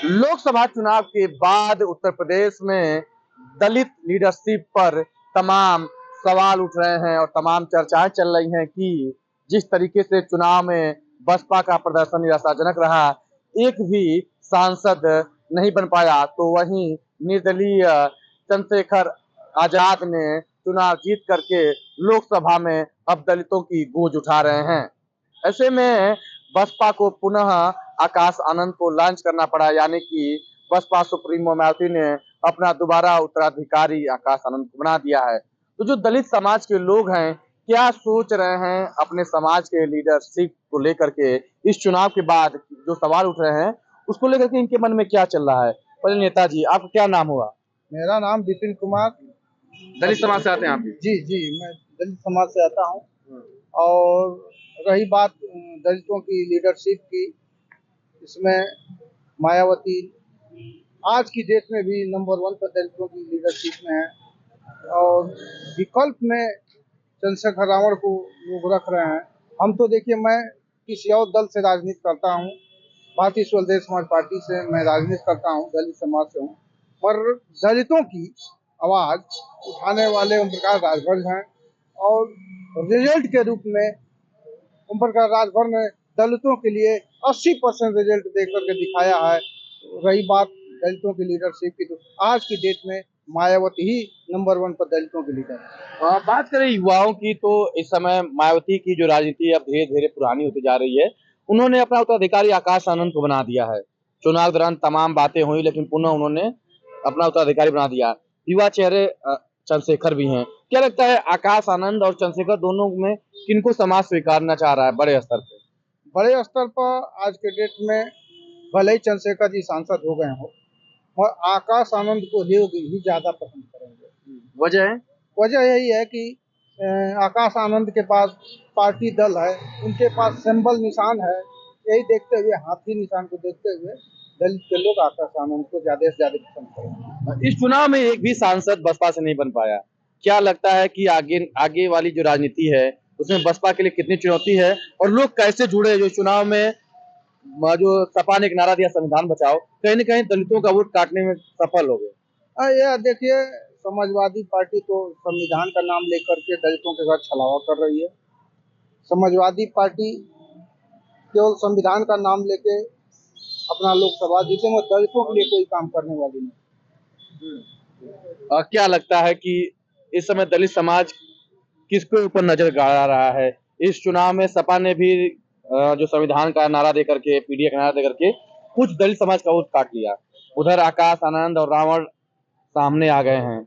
लोकसभा चुनाव के बाद उत्तर प्रदेश में दलित लीडरशिप पर तमाम सवाल उठ रहे हैं और तमाम चर्चाएं चल रही हैं कि जिस तरीके से चुनाव में बसपा का प्रदर्शन निराशाजनक रहा, एक भी सांसद नहीं बन पाया, तो वहीं निर्दलीय चंद्रशेखर आजाद ने चुनाव जीत करके लोकसभा में अब दलितों की गूंज उठा रहे हैं। ऐसे में बसपा को पुनः आकाश आनंद को लॉन्च करना पड़ा, यानी कि बसपा सुप्रीमो मायावती ने अपना दोबारा उत्तराधिकारी आकाश आनंद को बना दिया है। तो जो दलित समाज के लोग हैं, क्या सोच रहे हैं अपने समाज के लीडरशिप को लेकर के, इस चुनाव के बाद जो सवाल उठ रहे हैं उसको लेकर के इनके मन में क्या चल रहा है? पहले नेताजी, आपका क्या नाम हुआ? मेरा नाम विपिन कुमार। दलित समाज से आते हैं आप भी? जी जी, मैं दलित समाज से आता हूँ। और रही बात दलितों की लीडरशिप की, इसमें मायावती आज की डेट में भी नंबर 1 पर दलितों की लीडरशिप में है और विकल्प में चंद्रशेखर रावण को लोग रख रहे हैं। हम तो देखिए, मैं किसी और दल से राजनीति करता हूँ, भारतीय स्वदेशी समाज पार्टी से मैं राजनीति करता हूँ, दलित समाज से हूँ, पर दलितों की आवाज उठाने वाले ओम प्रकाश राजभर हैं और रिजल्ट के रूप में ओम प्रकाश राजभर ने दलितों के लिए 80% रिजल्ट देकर के दिखाया है। रही बात दलितों की लीडरशिप की, तो आज की डेट में मायावती ही नंबर 1 पर दलितों की लीडर है। बात करें युवाओं की, तो इस समय मायावती की जो राजनीति अब धीरे धीरे पुरानी होती जा रही है। उन्होंने अपना उत्तराधिकारी आकाश आनंद को बना दिया है। चुनाव के दौरान तमाम बातें हुई, लेकिन पुनः उन्होंने अपना उत्तराधिकारी बना दिया। युवा चेहरे चंद्रशेखर भी हैं। क्या लगता है, आकाश आनंद और चंद्रशेखर दोनों में किनको समाज स्वीकारना चाह रहा है बड़े स्तर पे? बड़े स्तर पर आज के डेट में भले ही चंद्रशेखर जी सांसद हो गए हो, और आकाश आनंद को लोग ही ज्यादा पसंद करेंगे। वजह है? वजह यही है कि आकाश आनंद के पास पार्टी दल है, उनके पास सिंबल निशान है। यही देखते हुए, हाथी निशान को देखते हुए दलित के लोग आकाश आनंद को ज्यादा से ज्यादा पसंद करेंगे। इस चुनाव में एक भी सांसद बसपा से नहीं बन पाया। क्या लगता है कि आगे आगे वाली जो राजनीति है उसमें बसपा के लिए कितनी चुनौती है और लोग कैसे जुड़े? जो चुनाव में जो सपा ने एक नारा दिया, संविधान बचाओ, कहीं न कहीं दलितों का वोट काटने में सफल हो गए। ये देखिए, समाजवादी पार्टी तो संविधान का नाम लेकर के दलितों के साथ छलावा कर रही है। समाजवादी पार्टी केवल संविधान का नाम लेके अपना लोकसभा जीते, में दलितों के लिए कोई काम करने वाली नहीं। क्या लगता है कि इस समय दलित समाज किसके ऊपर नजर गाड़ा रहा है? इस चुनाव में सपा ने भी जो संविधान का नारा देकर के, पीडीए का नारा देकर के कुछ दलित समाज का वोट काट लिया। उधर आकाश आनंद और रावण सामने आ गए हैं।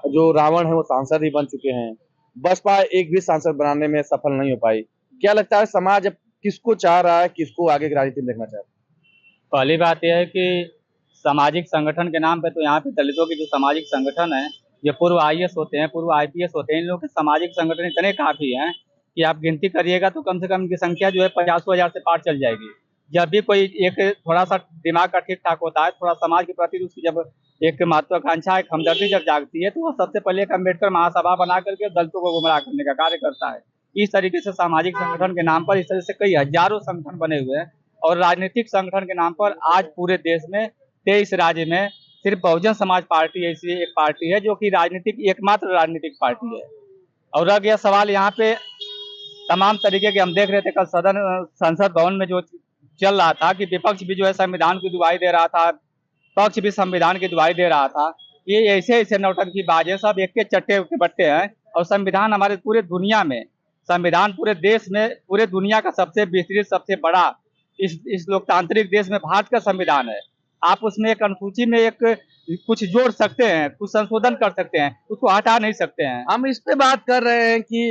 जो रावण है वो सांसद ही बन चुके हैं। बसपा एक भी सांसद बनाने में सफल नहीं हो पाई। क्या लगता है, समाज अब किसको चाह रहा है, किसको आगे की राजनीति में देखना चाहता है? पहली बात यह है कि सामाजिक संगठन के नाम पे, तो यहाँ पे दलितों के जो सामाजिक संगठन है, ये पूर्व आईएएस होते हैं, पूर्व आईपीएस होते हैं। इन लोगों के सामाजिक संगठन इतने काफी हैं कि आप गिनती करिएगा तो कम से कम इनकी संख्या जो है 50,000 से पार चल जाएगी। जब भी कोई एक थोड़ा सा दिमाग का ठीक ठाक होता है, थोड़ा समाज के प्रति उसकी जब एक महत्वाकांक्षा, एक हमदर्दी जब जागती है, तो वो सबसे पहले एक अम्बेडकर महासभा बना करके दलितों को गुमराह करने का कार्य करता है। इस तरीके से सामाजिक संगठन के नाम पर इस तरह से कई हजारों संगठन बने हुए हैं। और राजनीतिक संगठन के नाम पर आज पूरे देश में 23 राज्य में सिर्फ बहुजन समाज पार्टी ऐसी एक पार्टी है जो कि राजनीतिक एकमात्र राजनीतिक पार्टी है। और रह गया सवाल यहाँ पे तमाम तरीके के, हम देख रहे थे कल संसद भवन में जो चल रहा था कि विपक्ष भी जो है संविधान की दुहाई दे रहा था, पक्ष भी संविधान की दुहाई दे रहा था। ये ऐसे ऐसे नौटंकी बाजे सब एक के चट्टे के बट्टे हैं। और संविधान हमारे पूरे दुनिया में, संविधान पूरे देश में, पूरे दुनिया का सबसे विस्तृत, सबसे बड़ा इस लोकतांत्रिक देश में भारत का संविधान है। आप उसमें एक अनुसूची में एक कुछ जोड़ सकते हैं, कुछ संशोधन कर सकते हैं, उसको हटा नहीं सकते हैं। हम इस पे बात कर रहे हैं कि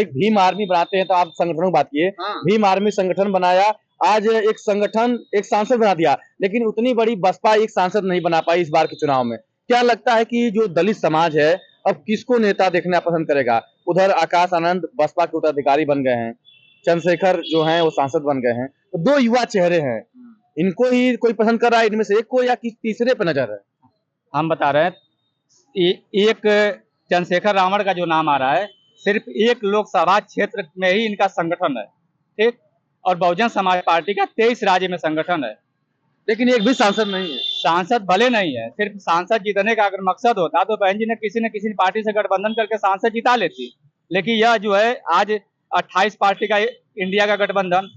एक भीम आर्मी बनाते हैं, तो आप संगठनों की बात किए। भीम आर्मी संगठन बनाया, आज एक संगठन एक सांसद बना दिया, लेकिन उतनी बड़ी बसपा एक सांसद नहीं बना पाई इस बार के चुनाव में। क्या लगता है कि जो दलित समाज है अब किसको नेता देखना पसंद करेगा? उधर आकाश आनंद बसपा के उत्तराधिकारी बन गए हैं, चंद्रशेखर जो है वो सांसद बन गए हैं, तो दो युवा चेहरे हैं। इनको ही कोई पसंद कर रहा है इनमें से एक को, या किस तीसरे पे नजर है? हम बता रहे हैं, एक चंद्रशेखर रावण का जो नाम आ रहा है, सिर्फ एक लोकसभा क्षेत्र में ही इनका संगठन है, ठीक। और बहुजन समाज पार्टी का 23 राज्य में संगठन है। लेकिन एक भी सांसद नहीं है। सांसद भले नहीं है, सिर्फ सांसद जीतने का अगर मकसद होता तो बहन जी ने किसी न किसी पार्टी से गठबंधन करके सांसद जिता लेती। लेकिन यह जो है आज 28 पार्टी का इंडिया का गठबंधन,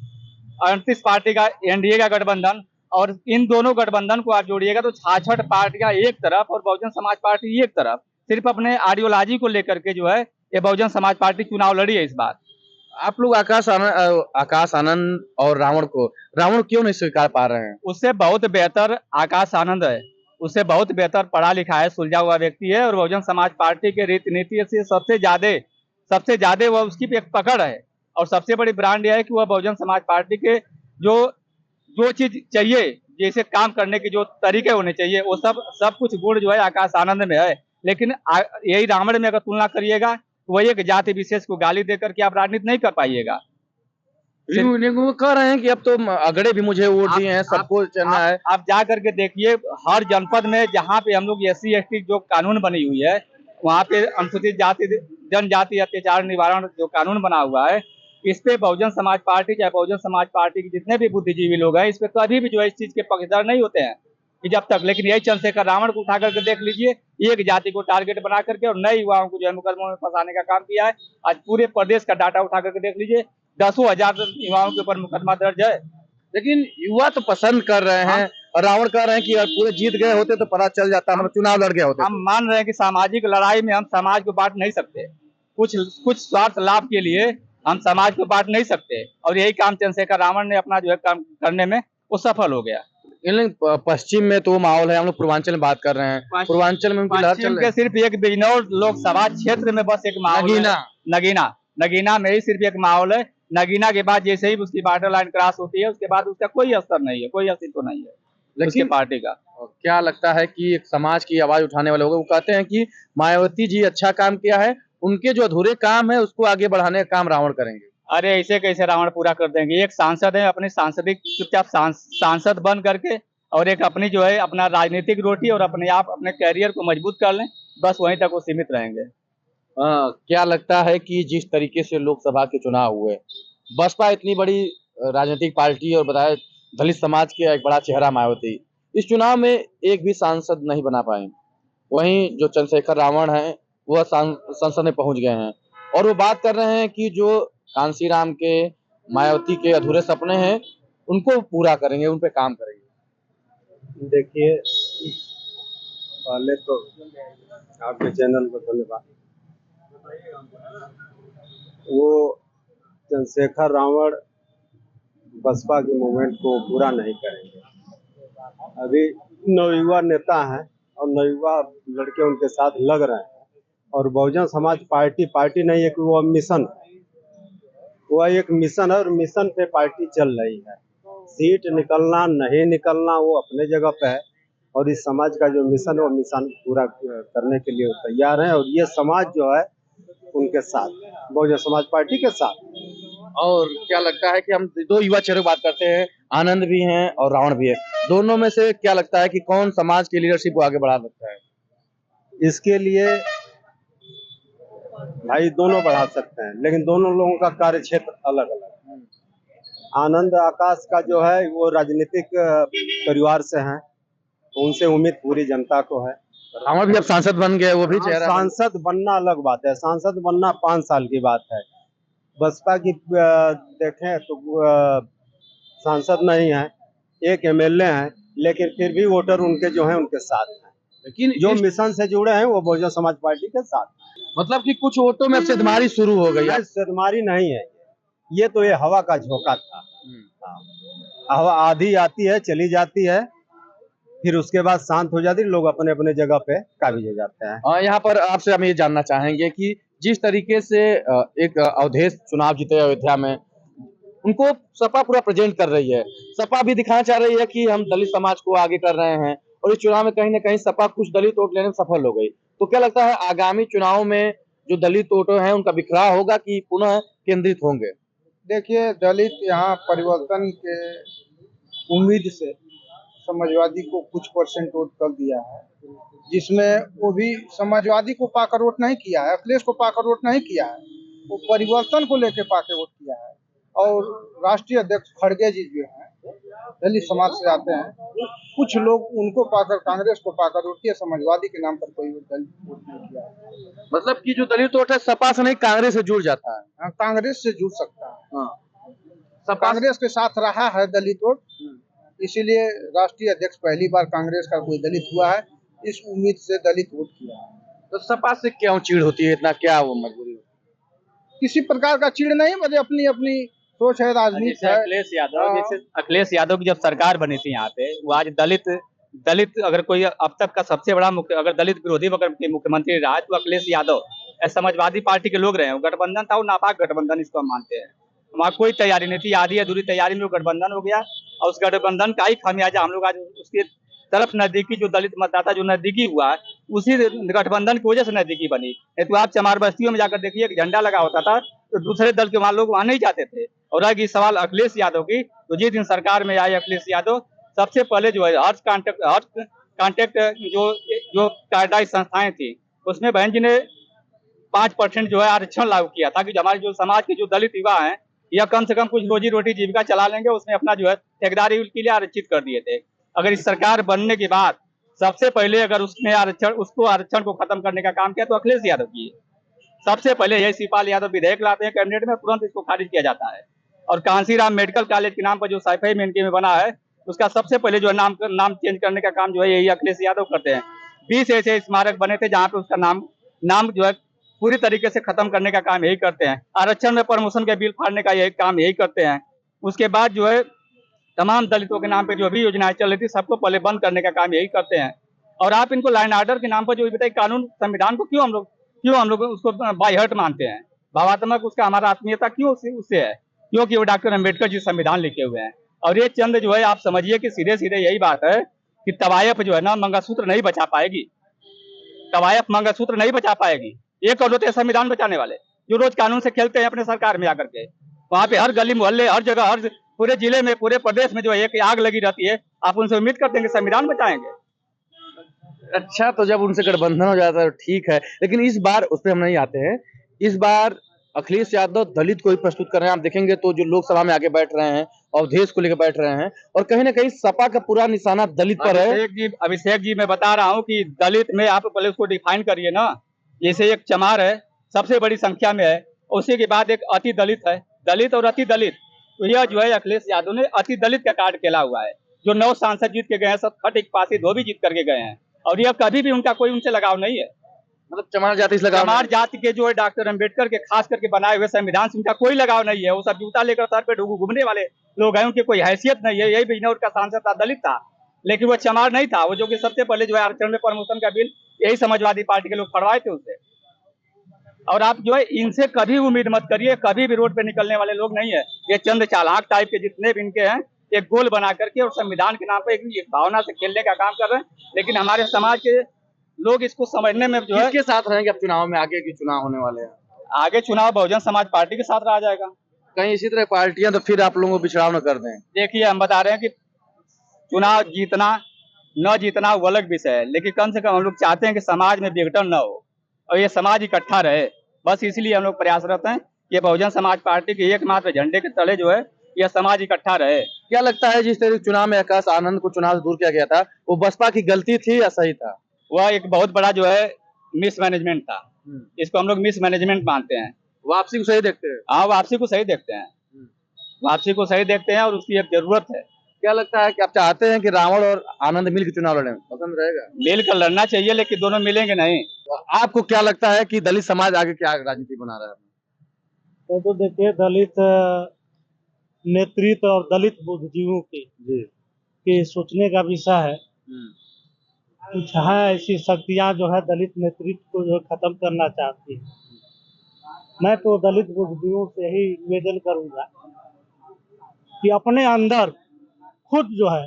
38 पार्टी का एनडीए का गठबंधन, और इन दोनों गठबंधन को आप जोड़िएगा तो 66 पार्टियां एक तरफ और बहुजन समाज पार्टी एक तरफ, सिर्फ अपने आइडियोलॉजी को लेकर के जो है ये बहुजन समाज पार्टी चुनाव लड़ी है इस बार। आप लोग आकाश आनंद और रावण क्यों नहीं स्वीकार पा रहे हैं? उससे बहुत बेहतर आकाश आनंद है, उससे बहुत बेहतर पढ़ा लिखा है, सुलझा हुआ व्यक्ति है, और बहुजन समाज पार्टी के रीति नीति से सबसे ज्यादा वह उसकी एक पकड़ है। और सबसे बड़ी ब्रांड यह है कि वह बहुजन समाज पार्टी के जो जो चीज चाहिए, जैसे काम करने के जो तरीके होने चाहिए, वो सब कुछ गुण जो है आकाश आनंद में है। लेकिन यही रावण में अगर तुलना करिएगा तो वही एक जाति विशेष को गाली देकर के आप राजनीति नहीं कर पाइएगा। वो कह रहे हैं कि अब तो अगड़े भी मुझे वोट दिए हैं, सबको चलना है। आप जा करके देखिए, हर जनपद में जहाँ पे हम लोग SC ST जो कानून बनी हुई है, वहाँ पे अनुसूचित जाति जनजाति अत्याचार निवारण जो कानून बना हुआ है, इस पे बहुजन समाज पार्टी चाहे बहुजन समाज पार्टी के जितने भी बुद्धिजीवी लोग हैं, इस पे कभी भी जो है इस चीज के पक्षधर नहीं होते हैं कि जब तक। लेकिन यही चंद्रशेखर रावण को उठा करके देख लीजिए, एक जाति को टारगेट बना करके और नए युवाओं को जो है मुकदमों में फंसाने का काम किया है। आज पूरे प्रदेश का डाटा उठा करके देख लीजिए, 10,000 युवाओं के ऊपर मुकदमा दर्ज है। लेकिन युवा तो पसंद कर रहे हैं और रावण कह रहे हैं कि अगर पूरे जीत गए होते तो पता चल जाता, हम चुनाव लड़ गए होते। हम मान रहे हैं कि सामाजिक लड़ाई में हम समाज को बांट नहीं सकते, कुछ स्वार्थ लाभ के लिए हम समाज को बांट नहीं सकते, और यही काम चंद्रशेखर रावण ने अपना जो है काम करने में वो सफल हो गया। पश्चिम में तो माहौल है, हम लोग पूर्वांचल में बात कर रहे हैं, पूर्वांचल में उनकी लहर चल रही है। सिर्फ एक बिजनौर लोकसभा क्षेत्र में बस एक माहौल है, नगीना में ही सिर्फ एक माहौल है। नगीना के बाद जैसे ही उसकी बॉर्डर लाइन क्रॉस होती है, उसके बाद उसका कोई असर नहीं है, कोई अस्तित्व नहीं है उसके पार्टी का। क्या लगता है कि एक समाज की आवाज उठाने वाले लोग वो कहते हैं कि मायावती जी अच्छा काम किया है, उनके जो अधूरे काम है उसको आगे बढ़ाने का काम रावण करेंगे। अरे ऐसे कैसे रावण पूरा कर देंगे? एक सांसद है, अपनी सांसदिक चुपचाप सांसद बन करके और एक अपनी जो है अपना राजनीतिक रोटी और अपने आप अपने कैरियर को मजबूत कर लें, बस वहीं तक वो सीमित रहेंगे। क्या लगता है कि जिस तरीके से लोकसभा के चुनाव हुए, बसपा इतनी बड़ी राजनीतिक पार्टी और बताया दलित समाज के एक बड़ा चेहरा मायावती, इस चुनाव में एक भी सांसद नहीं बना पाए। वहीं जो चंद्रशेखर रावण है वह संसद में पहुंच गए हैं और वो बात कर रहे हैं कि जो कांसीराम के मायावती के अधूरे सपने हैं उनको पूरा करेंगे, उन पे काम करेंगे। देखिए, पहले तो आपके चैनल को धन्यवाद। वो चंद्रशेखर रावण बसपा के मूवमेंट को पूरा नहीं करेंगे। अभी नवयुवा नेता हैं और नवयुवा लड़के उनके साथ लग रहे हैं, और बहुजन समाज पार्टी नहीं है कि वो मिशन है, वह एक मिशन है और मिशन पे पार्टी चल रही है। सीट निकलना नहीं निकलना वो अपने जगह पे है, और इस समाज का जो मिशन है वो मिशन पूरा करने के लिए तैयार है, और ये समाज जो है उनके साथ, बहुजन समाज पार्टी के साथ। और क्या लगता है कि हम दो युवा चेहरों की बात करते हैं, आनंद भी हैं और रावण भी है, दोनों में से क्या लगता है कि कौन समाज की लीडरशिप को आगे बढ़ा सकता है? इसके लिए भाई दोनों बढ़ा सकते हैं, लेकिन दोनों लोगों का कार्य क्षेत्र अलग अलग है। आनंद आकाश का जो है वो राजनीतिक परिवार से हैं, उनसे उम्मीद पूरी जनता को है। रावण भी अब सांसद बन गए, वो भी चेहरा सांसद बनना अलग बात है, सांसद बनना 5 साल की बात है। बसपा की देखें तो सांसद नहीं है, एक MLA हैं, लेकिन फिर भी वोटर उनके जो हैं उनके साथ हैं, लेकिन जो मिशन से जुड़े हैं वो बहुजन समाज पार्टी के साथ। मतलब कि कुछ वोटों में सिद्धमारी शुरू हो गई है। सिद्धमारी नहीं है, ये तो ये हवा का झोंका था। हवा आधी आती है, चली जाती है, फिर उसके बाद शांत हो जाती है, लोग अपने अपने जगह पे काबिज हो जाते हैं। यहाँ पर आपसे हम ये जानना चाहेंगे कि जिस तरीके से एक अवधेश चुनाव जीते अयोध्या में, उनको सपा पूरा प्रेजेंट कर रही है, सपा भी दिखाना चाह रही है कि हम दलित समाज को आगे कर रहे हैं, और इस चुनाव में कहीं ना कहीं सपा कुछ दलित वोट लेने में सफल हो गई। तो क्या लगता है आगामी चुनाव में जो दलित वोट हैं उनका बिखराव होगा कि पुनः केंद्रित होंगे? देखिए, दलित यहाँ परिवर्तन के उम्मीद से समाजवादी को कुछ % वोट कर दिया है, जिसमें वो भी समाजवादी को पाकर वोट नहीं किया है, अखिलेश को पाकर वोट नहीं किया है, वो परिवर्तन को लेकर पाकर वोट किया है। और राष्ट्रीय अध्यक्ष खड़गे जी जो हैं दलित समाज से आते हैं। कुछ लोग उनको पाकर, कांग्रेस को पाकर, उनके समाजवादी के नाम पर कोई दलित वोट नहीं किया है। मतलब कि जो दलित वोट है सपा से नहीं कांग्रेस से जुड़ जाता है। हाँ, कांग्रेस से जुड़ सकता है। हाँ। सपा कांग्रेस के साथ रहा है दलित वोट, इसीलिए राष्ट्रीय अध्यक्ष पहली बार कांग्रेस का कोई दलित हुआ है, इस उम्मीद से दलित वोट किया है। तो सपा से क्यों चिढ़ होती है इतना, क्या वो मजबूरी होती किसी प्रकार का चिढ़ नहीं, मुझे अपनी अपनी सोच है, राजनीति जैसे है। अखिलेश यादव हाँ। जैसे अखिलेश यादव की जब सरकार बनी थी यहाँ पे, वो आज दलित अगर कोई अब तक का सबसे बड़ा अगर दलित विरोधी अगर मुख्यमंत्री रहा है तो अखिलेश यादव समाजवादी पार्टी के लोग रहे हैं। वो गठबंधन था, वो नापाक गठबंधन इसको हम मानते हैं। वहाँ कोई तैयारी नहीं थी, आधी अधूरी तैयारी में वो गठबंधन हो गया और उस गठबंधन का ही खामियाजा हम लोग आज उसके तरफ नजदीकी जो दलित मतदाता जो नजदीकी हुआ है, उसी गठबंधन की वजह से नजदीकी बनी। नहीं तो आप चमार बस्तियों में जाकर देखिए, एक झंडा लगा होता था तो दूसरे दल के वहां लोग वहां नहीं जाते थे। और रही सवाल अखिलेश यादव की, तो जिस दिन सरकार में आए अखिलेश यादव, सबसे पहले जो है हर्ष कांटेक्ट जो जो कार्यदायी संस्थाएं थी, उसमें बहन जी ने 5% जो है आरक्षण लागू किया था कि हमारे जो समाज के जो दलित युवा हैं या कम से कम कुछ रोजी रोटी जीविका चला लेंगे, उसमें अपना जो है ठेकेदारी के लिए आरक्षित कर दिए थे। अगर इस सरकार बनने के बाद सबसे पहले अगर उसने आरक्षण को खत्म करने का काम किया तो अखिलेश यादव की सबसे पहले यही शिवपाल यादव विधेयक लाते हैं कैबिनेट में, तुरंत इसको खारिज किया जाता है। और कांसीराम मेडिकल कॉलेज के नाम पर जो साइफाई मेनके में बना है, उसका सबसे पहले जो है नाम चेंज करने का काम जो है यही अखिलेश यादव करते हैं। 20 ऐसे स्मारक बने थे जहाँ पे उसका नाम जो है पूरी तरीके से खत्म करने का काम यही करते हैं। आरक्षण में प्रमोशन के बिल फाड़ने का यही काम यही करते हैं। उसके बाद जो है तमाम दलितों के नाम पे जो भी योजनाएं चल रही थी, सबको पहले बंद करने का काम यही करते हैं। और आप इनको लाइन ऑर्डर के नाम पर जो बताइए, कानून संविधान को क्यों हम लोग उसको बाय हर्ट मानते हैं? भावात्मक उसका हमारा आत्मीयता क्यों उससे है? क्योंकि वो डॉक्टर अम्बेडकर जी संविधान लिखे हुए हैं। और ये चंद जो है, आप समझिए कि सीधे सीधे यही बात है कि तवायफ जो है ना मंगलसूत्र नहीं बचा पाएगी। तवायफ मंगलसूत्र नहीं बचा पाएगी। एक और होते हैं संविधान बचाने वाले, जो रोज कानून से खेलते हैं अपने सरकार में आकर के। वहां पे हर गली मोहल्ले, हर जगह, हर पूरे जिले में, पूरे प्रदेश में जो है एक आग लगी रहती है। आप उनसे उम्मीद करते हैं कि संविधान बचाएंगे? अच्छा, तो जब उनसे गठबंधन हो जाता है तो ठीक है, लेकिन इस बार उस पर हम नहीं आते हैं। इस बार अखिलेश यादव दलित को ही प्रस्तुत कर रहे हैं। आप देखेंगे तो जो लोकसभा में आगे बैठ रहे हैं और देश को लेकर बैठ रहे हैं, और कहीं ना कहीं सपा का पूरा निशाना दलित पर है। अभिषेक जी मैं बता रहा हूँ कि दलित में आप पहले उसको डिफाइन करिए ना। जैसे एक चमार है, सबसे बड़ी संख्या में है, उसी के बाद एक अति दलित है, दलित और अति दलित। तो यह जो है अखिलेश यादव ने अति दलित का कार्ड खेला हुआ है। जो 9 सांसद जीत के गए हैं, सब खट एक पासी धोबी जीत करके गए हैं, और यह कभी भी उनका कोई उनसे लगाव नहीं है। मतलब चमार जाति से लगाव, चमार जाति के जो है डॉक्टर अम्बेडकर के खास करके बनाए हुए संविधान से उनका कोई लगाव नहीं है। वो सब जूता लेकर सर पे घूमने वाले लोग हैं, उनकी कोई हैसियत नहीं है। यही बिजनौर का सांसद था, दलित था, लेकिन वो चमार नहीं था। वो जो कि सबसे पहले जो है आरक्षण में प्रमोशन का बिल यही समाजवादी पार्टी के लोग फड़वाए थे उससे। और आप जो है इनसे कभी उम्मीद मत करिए, कभी भी रोड पे निकलने वाले लोग नहीं है। ये चंद चालाक टाइप के जितने भी इनके हैं, एक गोल बना करके और संविधान के नाम पे एक भावना से खेलने का काम कर रहे हैं। लेकिन हमारे समाज के लोग इसको समझने में जो है, किसके साथ रहेंगे अब चुनाव में? आगे के चुनाव होने वाले हैं, आगे चुनाव बहुजन समाज पार्टी के साथ रहा जाएगा। कहीं इसी तरह पार्टियां तो फिर आप लोगों को बिछड़ाव न कर दें। देखिए, हम बता रहे हैं कि चुनाव जीतना न जीतना वो अलग विषय है, लेकिन कम से कम हम लोग चाहते हैं कि समाज में विघटन न हो और ये समाज इकट्ठा रहे। बस इसलिए हम लोग प्रयासरत हैं कि बहुजन समाज पार्टी के एकमात्र झंडे के तले जो है यह समाज इकट्ठा रहे। क्या लगता है जिस तरह चुनाव में आकाश आनंद को चुनाव से दूर किया गया था, वो बसपा की गलती थी या सही था? वह एक बहुत बड़ा जो है मिसमैनेजमेंट था। इसको हम लोग मिसमैनेजमेंट मानते हैं। वापसी को सही देखते हैं? हाँ, वापसी को सही देखते हैं, वापसी को सही देखते हैं और उसकी एक जरूरत है। क्या लगता है कि आप चाहते हैं कि रावण और आनंद मिल के चुनाव लड़ें? पसंद रहेगा? मिलकर लड़ना चाहिए, लेकिन दोनों मिलेंगे नहीं। तो आपको क्या लगता है कि दलित समाज आगे क्या राजनीति बना रहा है? तो देखिए, दलित नेतृत्व और दलित बुद्धिजीवियों की सोचने का विषय है। कुछ है ऐसी शक्तियां जो है दलित नेतृत्व को जो खत्म करना चाहती है। मैं तो दलित बुद्धिजीवियों से ही निवेदन करूंगा कि अपने अंदर खुद जो है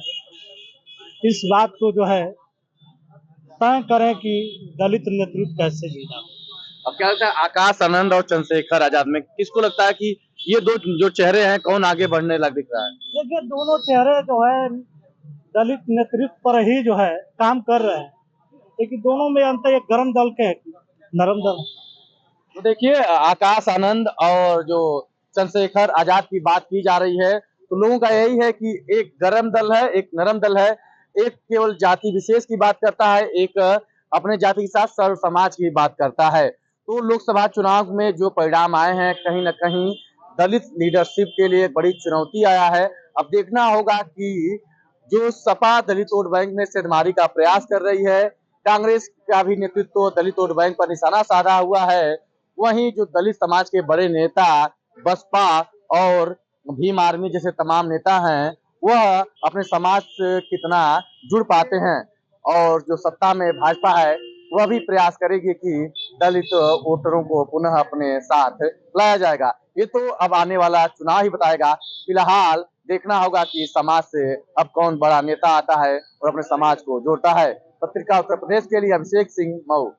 इस बात को जो है तय करें कि दलित नेतृत्व कैसे जीना। अब क्या लगता है आकाश आनंद और चंद्रशेखर आजाद में किसको लगता है कि ये दो जो चेहरे हैं, कौन आगे बढ़ने लग दिख रहा है? देखिए, दोनों चेहरे जो है दलित नेतृत्व पर ही जो है काम कर रहे हैं, लेकिन दोनों में अंतर एक गर्म दल के नरम दल। तो देखिए, आकाश आनंद और जो चंद्रशेखर आजाद की बात की जा रही है, तो लोगों का यही है कि एक गरम दल है, एक नरम दल है, एक केवल जाति विशेष की बात करता है, एक अपने जाति के साथ सर्व समाज की बात करता है। तो लोकसभा चुनाव में जो परिणाम आए हैं, कहीं न कहीं दलित लीडरशिप के लिए एक बड़ी चुनौती आया है। अब देखना होगा कि जो सपा दलित वोट बैंक में सेंधमारी का प्रयास कर रही है, कांग्रेस का भी नेतृत्व दलित वोट बैंक पर निशाना साधा हुआ है, वहीं जो दलित समाज के बड़े नेता बसपा और भीम आर्मी जैसे तमाम नेता हैं, वह अपने समाज से कितना जुड़ पाते हैं और जो सत्ता में भाजपा है, वह भी प्रयास करेगी कि दलित वोटरों को पुनः अपने साथ लाया जाएगा। ये तो अब आने वाला चुनाव ही बताएगा। फिलहाल देखना होगा कि समाज से अब कौन बड़ा नेता आता है और अपने समाज को जोड़ता है। पत्रिका उत्तर प्रदेश के लिए अभिषेक सिंह मऊ।